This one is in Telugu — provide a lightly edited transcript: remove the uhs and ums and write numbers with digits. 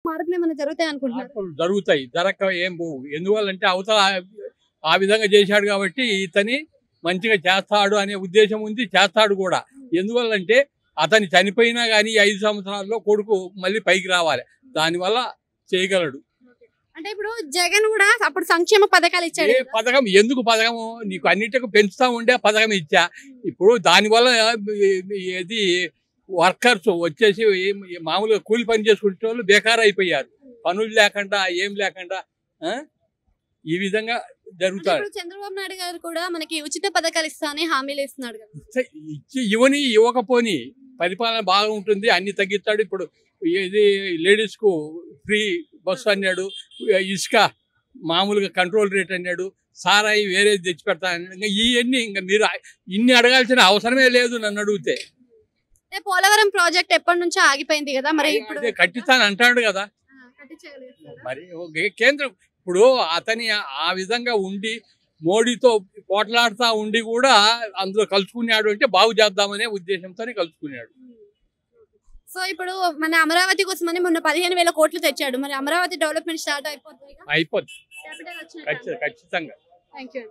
మార్పులు ఏమైనా జరుగుతాయి అనుకుంటున్నారు? మార్పులు జరుగుతాయి, జరగక ఏం పోవు. ఎందువల్లంటే అవతల ఆ విధంగా చేశాడు కాబట్టి ఇతని మంచిగా చేస్తాడు అనే ఉద్దేశం ఉంది, చేస్తాడు కూడా. ఎందువల్లంటే అతని చనిపోయినా కానీ 5 సంవత్సరాల్లో కొడుకు మళ్ళీ పైకి రావాలి, దానివల్ల చేయగలడు. అంటే ఇప్పుడు జగన్ కూడా అప్పుడు సంక్షేమ పథకాలు ఇచ్చాడు ఏ పథకం ఎందుకు పథకము నీకు అన్నిటికీ పెంచుతా ఉండే పథకం ఇచ్చా. ఇప్పుడు దానివల్ల ఏది వర్కర్స్ వచ్చేసి మామూలుగా కూలి పని చేసుకునే వాళ్ళు బేకార్ అయిపోయారు, పనులు లేకుండా ఏం లేకుండా. ఈ విధంగా జరుగుతారు. చంద్రబాబు నాయుడు గారు కూడా మనకి ఉచిత పథకాలు ఇస్తానని హామీలు ఇస్తున్నాడు కదా. ఇచ్చి ఇవ్వకపోని పరిపాలన బాగా ఉంటుంది, అన్ని తగ్గిస్తాడు. ఇప్పుడు ఇది లేడీస్ కు ఫ్రీ బస్సు అన్నాడు, ఇసుక మామూలుగా కంట్రోల్ రేట్ అన్నాడు, సారాయి వేరే తెచ్చి పెడతా అన్నాడు. ఇవన్నీ ఇంకా మీరు ఇన్ని అడగాల్సిన అవసరమే లేదు నన్ను అడిగితే. పోలవరం ప్రాజెక్ట్ ఎప్పటి నుంచో ఆగిపోయింది కదా, మరి ఇప్పుడు కట్టిస్తాను అంటాడు కదా. మరి కేంద్రం ఇప్పుడు అతని ఆ విధంగా ఉండి మోడీతో పోట్లాడుతూ ఉండి కూడా అందులో కలుసుకున్నాడు అంటే బాగు చేద్దామనే ఉద్దేశంతోనే కలుసుకున్నాడు. సో ఇప్పుడు మన అమరావతి కోసమని మొన్న 15,000 కోట్లు తెచ్చాడు, మరి అమరావతి డెవలప్మెంట్ స్టార్ట్ అయిపోతుంది. ఖచ్చితంగా. Thank you.